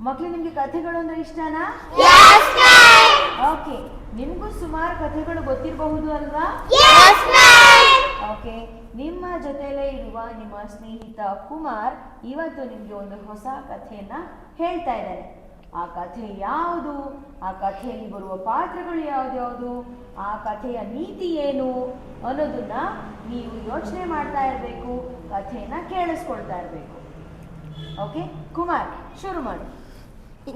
ಮಕ್ಕಳು ನಿಮಗೆ ಕಥೆಗಳು ಅಂದ್ರೆ ಇಷ್ಟನಾ? ಓಕೆ, ನಿಮಗೂ ಸುಮಾರು ಕಥೆಗಳು ಗೊತ್ತಿರಬಹುದು ಅಲ್ವಾ? ಓಕೆ, ನಿಮ್ಮ ಜೊತೆಲೇ ಇರುವ ನಿಮ್ಮ ಸ್ನೇಹಿತ ಕುಮಾರ್ ಇವತ್ತು ನಿಮಗೆ ಒಂದು ಹೊಸ ಕಥೆಯನ್ನ ಹೇಳ್ತಾ ಇದ್ದಾರೆ. ಆ ಕಥೆ ಯಾವುದು, ಆ ಕಥೆಯಲ್ಲಿ ಬರುವ ಪಾತ್ರಗಳು ಯಾವ್ದ್ಯಾವುದು, ಆ ಕಥೆಯ ನೀತಿ ಏನು ಅನ್ನೋದನ್ನ ನೀವು ಯೋಚನೆ ಮಾಡ್ತಾ ಇರಬೇಕು, ಕಥೆಯನ್ನ ಕೇಳಿಸ್ಕೊಳ್ತಾ ಇರಬೇಕು. ಓಕೆ ಕುಮಾರ್, ಶುರು ಮಾಡಿ.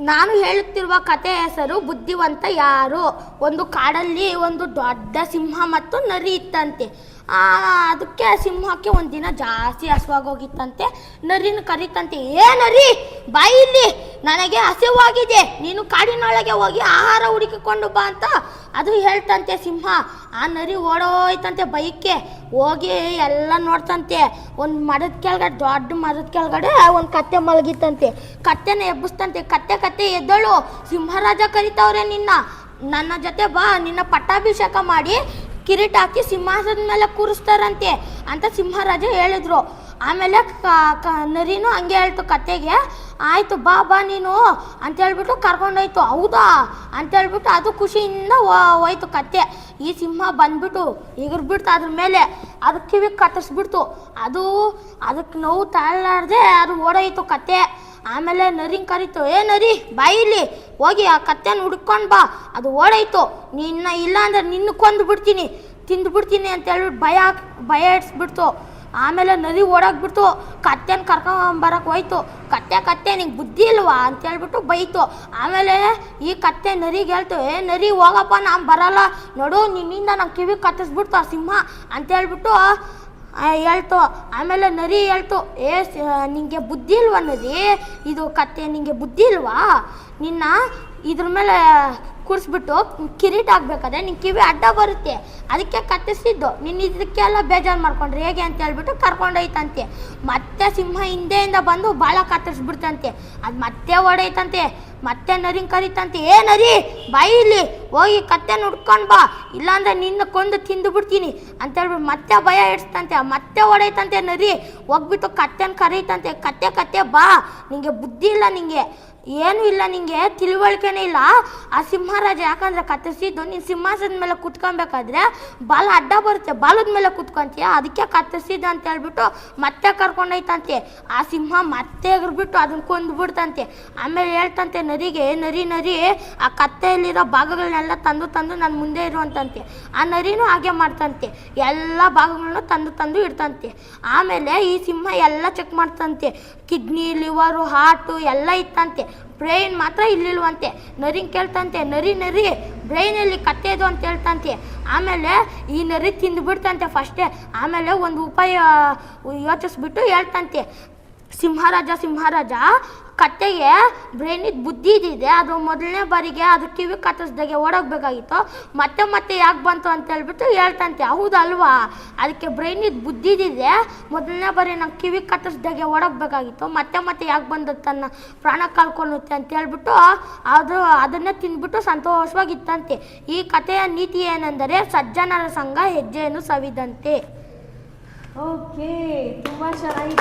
ನಾನು ಹೇಳುತ್ತಿರುವ ಕಥೆ ಹೆಸರು ಬುದ್ಧಿವಂತ ಯಾರು. ಒಂದು ಕಾಡಲ್ಲಿ ಒಂದು ದೊಡ್ಡ ಸಿಂಹ ಮತ್ತು ನರಿ ಇತ್ತಂತೆ. ಅದಕ್ಕೆ ಸಿಂಹಕ್ಕೆ ಒಂದಿನ ಜಾಸ್ತಿ ಹಸುವಾಗೋಗಿತ್ತಂತೆ. ನರಿನ ಕರೀತಂತೆ, ಏ ನರಿ ಬಾಯಿಲ್ಲಿ, ನನಗೆ ಹಸಿವಾಗಿದೆ, ನೀನು ಕಾಡಿನೊಳಗೆ ಹೋಗಿ ಆಹಾರ ಹುಡುಕಿಕೊಂಡು ಬಾ ಅಂತ ಅದು ಹೇಳ್ತಂತೆ ಸಿಂಹ. ಆ ನರಿ ಓಡೋಯ್ತಂತೆ ಬೈಕ್ಕೆ ಹೋಗಿ ಎಲ್ಲ ನೋಡ್ತಂತೆ. ಒಂದು ಮರದ ಕೆಳಗಡೆ, ದೊಡ್ಡ ಮರದ ಕೆಳಗಡೆ ಒಂದು ಕತ್ತೆ ಮಲಗಿತ್ತಂತೆ. ಕತ್ತೆನ ಎಬ್ಬಿಸ್ತಂತೆ. ಕತ್ತೆ ಎದ್ದಳು, ಸಿಂಹರಾಜ ಕರಿತಾವ್ರೆ ನಿನ್ನ, ನನ್ನ ಜೊತೆ ಬಾ, ನಿನ್ನ ಪಟ್ಟಾಭಿಷೇಕ ಮಾಡಿ ಕಿರೀಟ ಹಾಕಿ ಸಿಂಹಾಸನದ ಮೇಲೆ ಕೂರಿಸ್ತಾರಂತೆ ಅಂತ ಸಿಂಹರಾಜ ಹೇಳಿದ್ರು. ಆಮೇಲೆ ನರಿನೂ ಹಂಗೆ ಹೇಳ್ತು ಕತ್ತೆಗೆ, ಆಯಿತು ಬಾ ಬಾ ನೀನು ಅಂತೇಳ್ಬಿಟ್ಟು ಕರ್ಕೊಂಡೋಯ್ತು. ಹೌದಾ ಅಂತೇಳ್ಬಿಟ್ಟು ಅದು ಖುಷಿಯಿಂದ ಹೋಯ್ತು ಕತ್ತೆ. ಈ ಸಿಂಹ ಬಂದ್ಬಿಟ್ಟು ಎಗರ್ಬಿಡ್ತು ಅದ್ರ ಮೇಲೆ, ಅದು ಕಿವಿಗೆ ಕತ್ತರಿಸ್ಬಿಡ್ತು. ಅದಕ್ಕೆ ನೋವು ತಾಳಲಾರ್ದೆ ಅದು ಓಡೋಯ್ತು ಕತ್ತೆ. ಆಮೇಲೆ ನರಿನ ಕರೀತು, ಏ ನರಿ ಬಾಯಿಲಿ, ಹೋಗಿ ಆ ಕತ್ತೆನ ಹುಡ್ಕೊಂಡು ಬಾ, ಅದು ಓಡಾಯ್ತು, ನಿನ್ನ ಇಲ್ಲ ಅಂದ್ರೆ ನಿನ್ನ ಕೊಂದು ಬಿಡ್ತೀನಿ, ತಿಂದು ಬಿಡ್ತೀನಿ ಅಂತ ಹೇಳ್ಬಿಟ್ಟು ಭಯ ಇಡ್ಸ್ಬಿಡ್ತು. ಆಮೇಲೆ ನರಿ ಓಡೋಗ್ಬಿಡ್ತು. ಕತ್ತೆನ ಕರ್ಕೊಂಬರಕ್ಕೆ ಹೋಯ್ತು. ಕತ್ತೆ ನಿಂಗೆ ಬುದ್ಧಿ ಇಲ್ವಾ ಅಂತ ಹೇಳ್ಬಿಟ್ಟು ಬೈತು. ಆಮೇಲೆ ಈ ಕತ್ತೆ ನರಿಗೆ ಹೇಳ್ತು, ಏ ನರಿ ಹೋಗಪ್ಪ, ನಾನು ಬರಲ್ಲ, ನೋಡು ನಿನ್ನಿಂದ ನಂಗೆ ಕಿವಿ ಕತ್ತಿಸ್ಬಿಡ್ತು ಆ ಸಿಂಹ ಅಂತ ಹೇಳ್ಬಿಟ್ಟು ಹೇಳ್ತು. ಆಮೇಲೆ ನರಿ ಹೇಳ್ತು, ನಿಂಗೆ ಬುದ್ಧಿ ಇಲ್ವಾ ನರಿ, ಇದು ಕತ್ತೆ ನಿಂಗೆ ಬುದ್ಧಿ ಇಲ್ವಾ, ನಿನ್ನ ಇದ್ರ ಮೇಲೆ ಕೂರಿಸ್ಬಿಟ್ಟು ಕಿರೀಟ ಹಾಕ್ಬೇಕಾದ್ರೆ ನಿನ್ನ ಕಿವಿ ಅಡ್ಡ ಬರುತ್ತೆ, ಅದಕ್ಕೆ ಕತ್ತಿಸಿದ್ದು, ನಿನ್ನ ಇದಕ್ಕೆಲ್ಲ ಬೇಜಾರು ಮಾಡ್ಕೊಂಡ್ರೆ ಹೇಗೆ ಅಂತ ಹೇಳ್ಬಿಟ್ಟು ಕರ್ಕೊಂಡೋಯ್ತಂತೆ. ಮತ್ತೆ ಸಿಂಹ ಹಿಂದೆಯಿಂದ ಬಂದು ಭಾಳ ಕತ್ತರಿಸ್ಬಿಡ್ತಂತೆ. ಅದು ಮತ್ತೆ ಓಡೈತಂತೆ. ಮತ್ತೆ ನರಿನ ಕರೀತಂತೆ, ಏ ನರಿ ಬಾಯಿಲಿ, ಹೋಗಿ ಕತ್ತೆನ ಹುಡ್ಕೊಂಡು ಬಾ, ಇಲ್ಲಾಂದ್ರೆ ನಿನ್ನ ಕೊಂದು ತಿಂದು ಬಿಡ್ತೀನಿ ಅಂತೇಳ್ಬಿಟ್ಟು ಮತ್ತೆ ಭಯ ಇಡ್ಸ್ತಂತೆ. ಮತ್ತೆ ಓಡೈತಂತೆ ನರಿ. ಹೋಗ್ಬಿಟ್ಟು ಕತ್ತೆನ ಕರೀತಂತೆ, ಕತ್ತೆ ಬಾ, ನಿಂಗೆ ಬುದ್ಧಿ ಇಲ್ಲ, ನಿಂಗೆ ಏನೂ ಇಲ್ಲ, ನಿಂಗೆ ತಿಳುವಳಿಕೆನೇ ಇಲ್ಲ. ಆ ಸಿಂಹರಾಜ ಯಾಕಂದ್ರೆ ಕತ್ತರಿಸಿದ್ದು, ನೀನು ಸಿಂಹಾಸನದ ಮೇಲೆ ಕುತ್ಕೊಬೇಕಾದ್ರೆ ಬಾಲ ಅಡ್ಡ ಬರುತ್ತೆ, ಬಾಲದ ಮೇಲೆ ಕುತ್ಕೊಂತೀಯ, ಅದಕ್ಕೆ ಕತ್ತರಿಸಿದ್ದು ಅಂತ ಹೇಳ್ಬಿಟ್ಟು ಮತ್ತೆ ಕರ್ಕೊಂಡೋಯ್ತಂತೆ. ಆ ಸಿಂಹ ಮತ್ತೆ ಎಗರ್ಬಿಟ್ಟು ಅದನ್ನ ಕೊಂದ್ಬಿಡ್ತಂತೆ. ಆಮೇಲೆ ಹೇಳ್ತಂತೆ ನರಿಗೆ, ನರಿ ಆ ಕತ್ತೆಯಲ್ಲಿರೋ ಭಾಗಗಳನ್ನೆಲ್ಲ ತಂದು ನನ್ನ ಮುಂದೆ ಇರುವಂತಂತೆ. ಆ ನರಿನೂ ಹಾಗೆ ಮಾಡ್ತಂತೆ, ಎಲ್ಲ ಭಾಗಗಳನ್ನ ತಂದು ಇಡ್ತಂತೆ. ಆಮೇಲೆ ಈ ಸಿಂಹ ಎಲ್ಲ ಚೆಕ್ ಮಾಡ್ತಂತೆ, ಕಿಡ್ನಿ, ಲಿವರು, ಹಾರ್ಟು ಎಲ್ಲ ಇತ್ತಂತೆ, ಬ್ರೈನ್ ಮಾತ್ರ ಇಲ್ಲಿಲ್ವಂತೆ. ನರಿನ ಕೇಳ್ತಂತೆ, ನರಿ ಬ್ರೈನಲ್ಲಿ ಕತ್ತೆದು ಅಂತ ಹೇಳ್ತಂತೆ. ಆಮೇಲೆ ಈ ನರಿ ತಿಂದುಬಿಡ್ತಂತೆ ಫಸ್ಟೇ. ಆಮೇಲೆ ಒಂದು ಉಪಾಯ ಯೋಚಿಸ್ಬಿಟ್ಟು ಹೇಳ್ತಂತೆ, ಸಿಂಹರಾಜ ಕತ್ತೆಗೆ ಬ್ರೈನಿಗೆ ಬುದ್ಧಿ ಇದ್ದಿದೆ, ಅದು ಮೊದಲನೇ ಬಾರಿಗೆ ಅದು ಕಿವಿ ಕತ್ತರಿಸ್ದಾಗೆ ಓಡೋಗ್ಬೇಕಾಗಿತ್ತು, ಮತ್ತೆ ಯಾಕೆ ಬಂತು ಅಂತ ಹೇಳ್ಬಿಟ್ಟು ಹೇಳ್ತಂತೆ. ಹೌದಲ್ವಾ, ಅದಕ್ಕೆ ಬ್ರೈನಿಗೆ ಬುದ್ಧಿ ಇದ್ದಿದೆ, ಮೊದಲನೇ ಬಾರಿ ನಂಗೆ ಕಿವಿ ಕತ್ತರಿಸ್ದಾಗೆ ಓಡೋಗ್ಬೇಕಾಗಿತ್ತು, ಮತ್ತೆ ಯಾಕೆ ಬಂದು ತನ್ನ ಪ್ರಾಣ ಕಳ್ಕೊಳ್ಳುತ್ತೆ ಅಂತ ಹೇಳ್ಬಿಟ್ಟು ಅದನ್ನೇ ತಿಂದ್ಬಿಟ್ಟು ಸಂತೋಷವಾಗಿತ್ತಂತೆ. ಈ ಕಥೆಯ ನೀತಿ ಏನೆಂದರೆ, ಸಜ್ಜನರ ಸಂಘ ಹೆಜ್ಜೆಯನ್ನು ಸವಿದಂತೆ. ಓಕೆ, ತುಂಬ ಚೆನ್ನಾಗಿ